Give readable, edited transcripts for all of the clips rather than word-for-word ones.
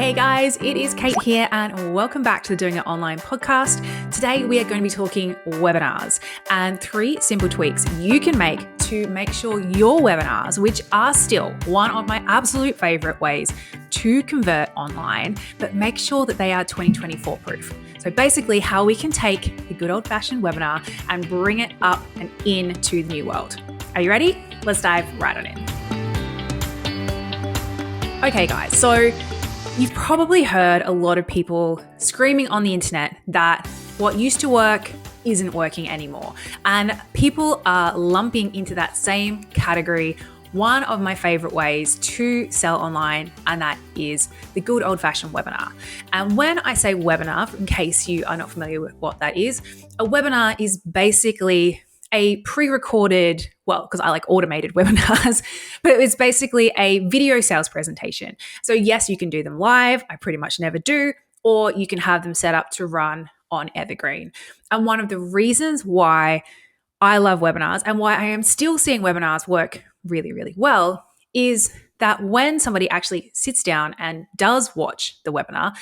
Hey guys, it is Kate here and welcome back to the Doing It Online podcast. Today we are going to be talking webinars and 3 simple tweaks you can make to make sure your webinars, which are still one of my absolute favorite ways to convert online, but make sure that they are 2024 proof. So basically how we can take the good old fashioned webinar and bring it up and into the new world. Are you ready? Let's dive right on in. Okay guys, so you've probably heard a lot of people screaming on the internet that what used to work isn't working anymore. And people are lumping into that same category one of my favorite ways to sell online, and that is the good old-fashioned webinar. And when I say webinar, in case you are not familiar with what that is, a webinar is basically a pre-recorded, well, because I like automated webinars, but it's basically a video sales presentation. So yes, you can do them live. I pretty much never do, or you can have them set up to run on Evergreen. And one of the reasons why I love webinars and why I am still seeing webinars work really, really well is that when somebody actually sits down and does watch the webinar,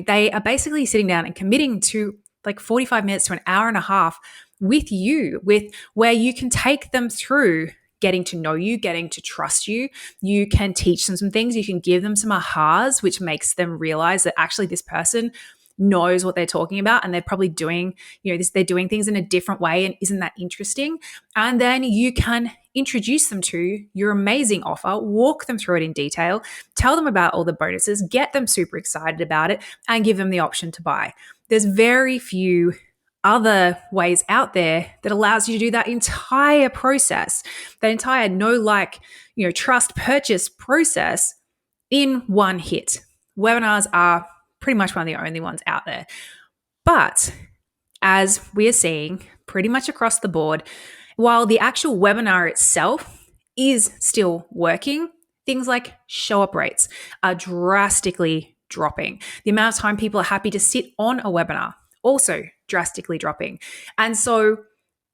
they are basically sitting down and committing to like 45 minutes to an hour and a half with you, with where you can take them through getting to know you, getting to trust you. You can teach them some things. You can give them some ahas, which makes them realize that actually this person knows what they're talking about and they're probably doing, they're doing things in a different way, and isn't that interesting? And then you can introduce them to your amazing offer, walk them through it in detail, tell them about all the bonuses, get them super excited about it, and give them the option to buy. There's very few other ways out there that allows you to do that entire process, that entire trust purchase process in one hit. Webinars are pretty much one of the only ones out there. But as we are seeing pretty much across the board, while the actual webinar itself is still working, things like show-up rates are drastically dropping. The amount of time people are happy to sit on a webinar also drastically dropping. And so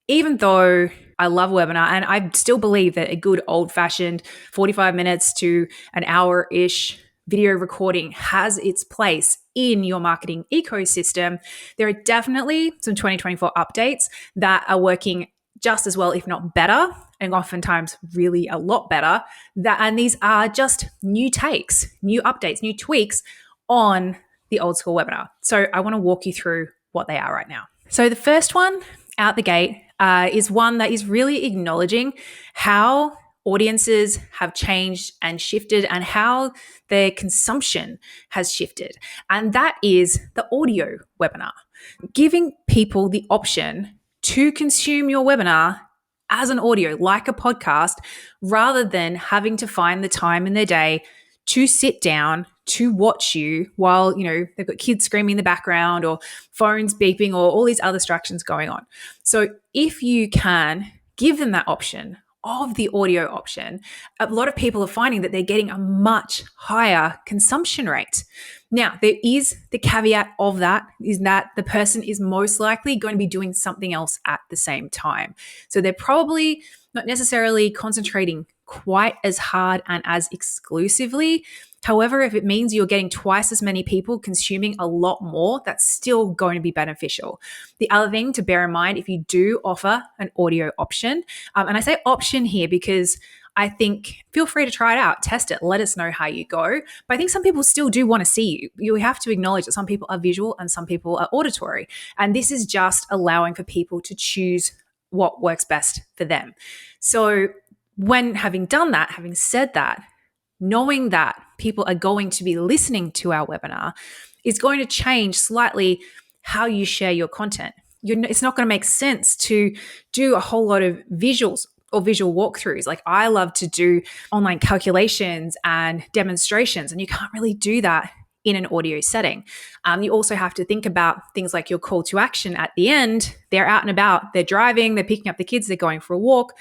even though I love webinar and I still believe that a good old-fashioned 45 minutes to an hour-ish video recording has its place in your marketing ecosystem, there are definitely some 2024 updates that are working just as well, if not better, and oftentimes really a lot better. And these are just new takes, new updates, new tweaks on the old school webinar. So I want to walk you through what they are right now. So the first one out the gate is one that is really acknowledging how audiences have changed and shifted and how their consumption has shifted. And that is the audio webinar. Giving people the option to consume your webinar as an audio, like a podcast, rather than having to find the time in their day to sit down to watch you while, they've got kids screaming in the background or phones beeping or all these other distractions going on. So if you can give them that option of the audio option, a lot of people are finding that they're getting a much higher consumption rate. Now, there is the caveat of that is that the person is most likely going to be doing something else at the same time. So they're probably not necessarily concentrating quite as hard and as exclusively. However, if it means you're getting twice as many people consuming a lot more, that's still going to be beneficial. The other thing to bear in mind, if you do offer an audio option, and I say option here because I think feel free to try it out, test it, let us know how you go. But I think some people still do want to see you. You have to acknowledge that some people are visual and some people are auditory. And this is just allowing for people to choose what works best for them. So when having done that, having said that, knowing that people are going to be listening to our webinar is going to change slightly how you share your content. It's not going to make sense to do a whole lot of visuals or visual walkthroughs. Like I love to do online calculations and demonstrations, and you can't really do that in an audio setting. You also have to think about things like your call to action at the end. They're out and about, they're driving, they're picking up the kids, they're going for a walk.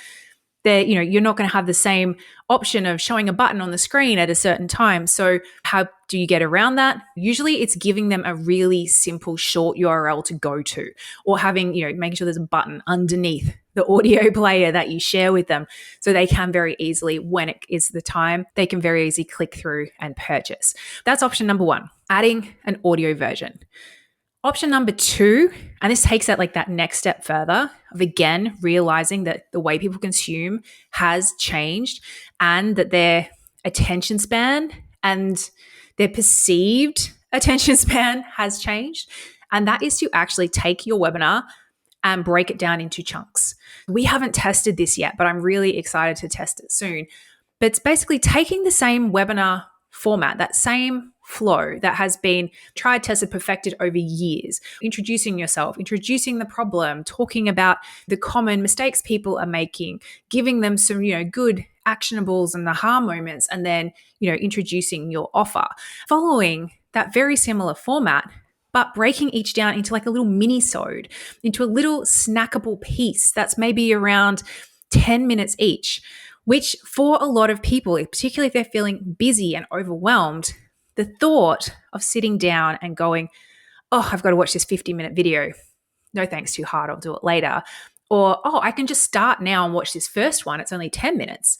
You're not going to have the same option of showing a button on the screen at a certain time. So how do you get around that? Usually it's giving them a really simple short URL to go to, or having, making sure there's a button underneath the audio player that you share with them, so they can very easily, when it is the time, they can very easily click through and purchase. That's option number one, adding an audio version. Option number two, and this takes that like that next step further of again realizing that the way people consume has changed and that their attention span and their perceived attention span has changed. And that is to actually take your webinar and break it down into chunks. We haven't tested this yet, but I'm really excited to test it soon. But it's basically taking the same webinar format, that same flow that has been tried, tested, perfected over years, introducing yourself, introducing the problem, talking about the common mistakes people are making, giving them some, good actionables and aha moments, and then, introducing your offer, following that very similar format, but breaking each down into like a little mini-sode, into a little snackable piece that's maybe around 10 minutes each, which for a lot of people, particularly if they're feeling busy and overwhelmed, the thought of sitting down and going, oh, I've got to watch this 50-minute video. No thanks, too hard. I'll do it later. Or, oh, I can just start now and watch this first one. It's only 10 minutes.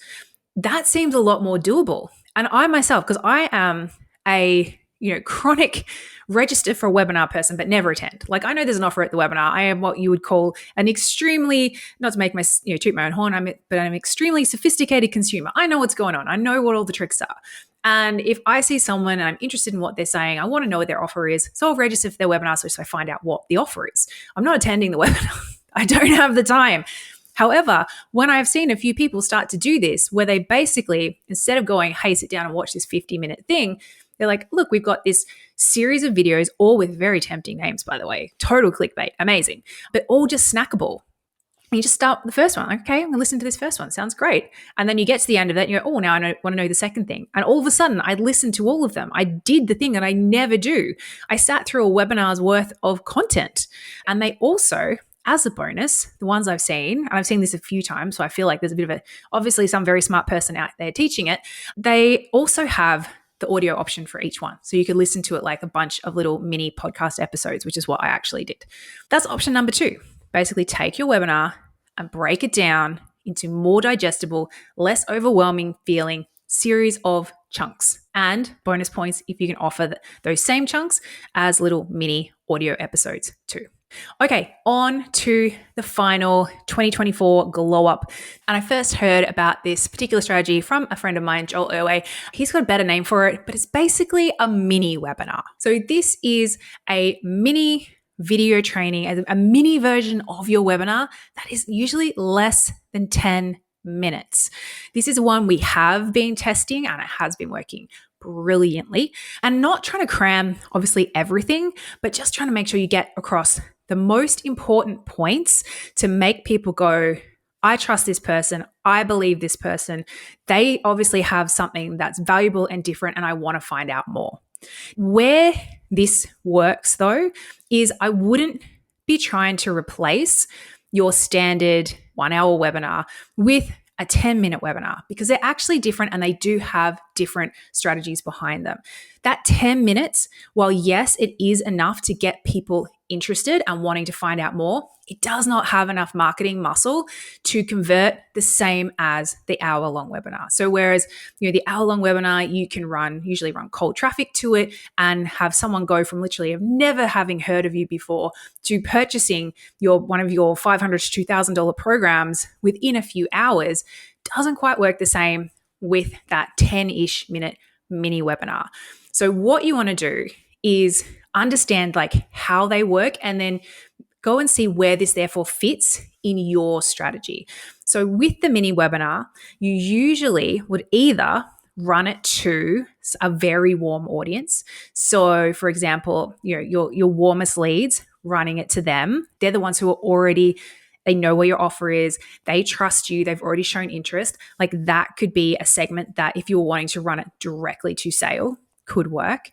That seems a lot more doable. And I myself, because I am a chronic register for a webinar person, but never attend. Like I know there's an offer at the webinar. I am what you would call an extremely, not to make my, toot my own horn, but I'm an extremely sophisticated consumer. I know what's going on. I know what all the tricks are. And if I see someone and I'm interested in what they're saying, I want to know what their offer is. So I'll register for their webinar so I find out what the offer is. I'm not attending the webinar. I don't have the time. However, when I've seen a few people start to do this, where they basically, instead of going, hey, sit down and watch this 50-minute thing, they're like, look, we've got this series of videos, all with very tempting names, by the way. Total clickbait, amazing, but all just snackable. And you just start with the first one. Like, okay, I'm going to listen to this first one. Sounds great. And then you get to the end of it and you go, oh, now I want to know the second thing. And all of a sudden, I listened to all of them. I did the thing that I never do. I sat through a webinar's worth of content. And they also, as a bonus, the ones I've seen, and I've seen this a few times, so I feel like there's a bit of obviously some very smart person out there teaching it, they also have the audio option for each one. So you could listen to it like a bunch of little mini podcast episodes, which is what I actually did. That's option number two. Basically take your webinar and break it down into more digestible, less overwhelming feeling series of chunks, and bonus points if you can offer those same chunks as little mini audio episodes too. Okay, on to the final 2024 glow up. And I first heard about this particular strategy from a friend of mine, Joel Irway. He's got a better name for it, but it's basically a mini webinar. So this is a mini video training, a mini version of your webinar that is usually less than 10 minutes. This is one we have been testing and it has been working brilliantly, and not trying to cram obviously everything, but just trying to make sure you get across the most important points to make people go, I trust this person. I believe this person. They obviously have something that's valuable and different, and I want to find out more. Where this works though is I wouldn't be trying to replace your standard 1-hour webinar with a 10-minute webinar, because they're actually different and they do have different strategies behind them. That 10 minutes, while yes, it is enough to get people interested and wanting to find out more, it does not have enough marketing muscle to convert the same as the hour-long webinar. So whereas, the hour-long webinar, you can usually run cold traffic to it and have someone go from literally of never having heard of you before to purchasing one of your $500 to $2,000 programs within a few hours, doesn't quite work the same with that 10-ish minute mini webinar. So what you want to do is understand like how they work and then go and see where this therefore fits in your strategy. So with the mini webinar, you usually would either run it to a very warm audience. So for example, your warmest leads, running it to them. They're the ones who are already, they know what your offer is. They trust you. They've already shown interest. Like that could be a segment that if you're wanting to run it directly to sale could work.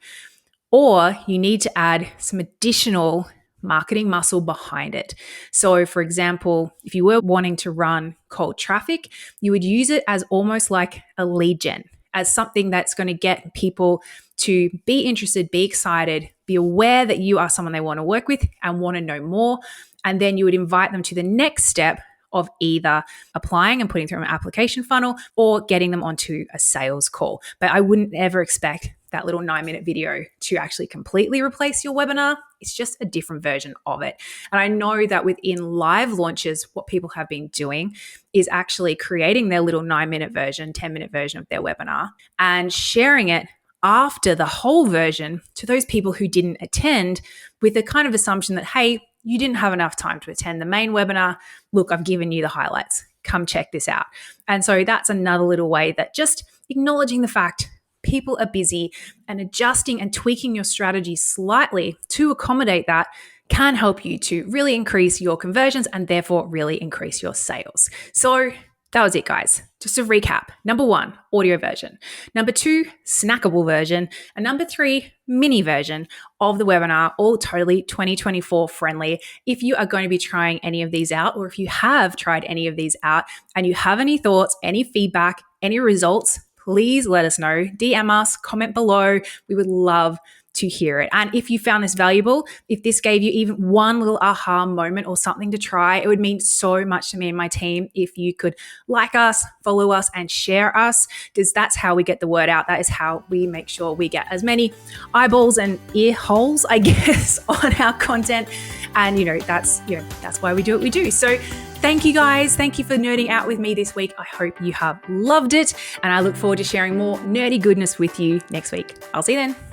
Or you need to add some additional marketing muscle behind it. So for example, if you were wanting to run cold traffic, you would use it as almost like a lead gen, as something that's going to get people to be interested, be excited, be aware that you are someone they want to work with and want to know more. And then you would invite them to the next step of either applying and putting through an application funnel or getting them onto a sales call. But I wouldn't ever expect that little 9-minute video to actually completely replace your webinar. It's just a different version of it. And I know that within live launches, what people have been doing is actually creating their little 9-minute version, 10-minute version of their webinar and sharing it after the whole version to those people who didn't attend, with the kind of assumption that, hey, you didn't have enough time to attend the main webinar. Look, I've given you the highlights. Come check this out. And so that's another little way that just acknowledging the fact people are busy and adjusting and tweaking your strategy slightly to accommodate that can help you to really increase your conversions and therefore really increase your sales. So that was it, guys. Just to recap. Number 1, audio version. Number 2, snackable version. And number 3, mini version of the webinar, all totally 2024 friendly. If you are going to be trying any of these out, or if you have tried any of these out and you have any thoughts, any feedback, any results, please let us know. DM us, comment below. We would love to hear it. And if you found this valuable, if this gave you even one little aha moment or something to try, it would mean so much to me and my team if you could like us, follow us, and share us, because that's how we get the word out. That is how we make sure we get as many eyeballs and ear holes, I guess, on our content. And that's why we do what we do. So thank you, guys. Thank you for nerding out with me this week. I hope you have loved it, and I look forward to sharing more nerdy goodness with you next week. I'll see you then.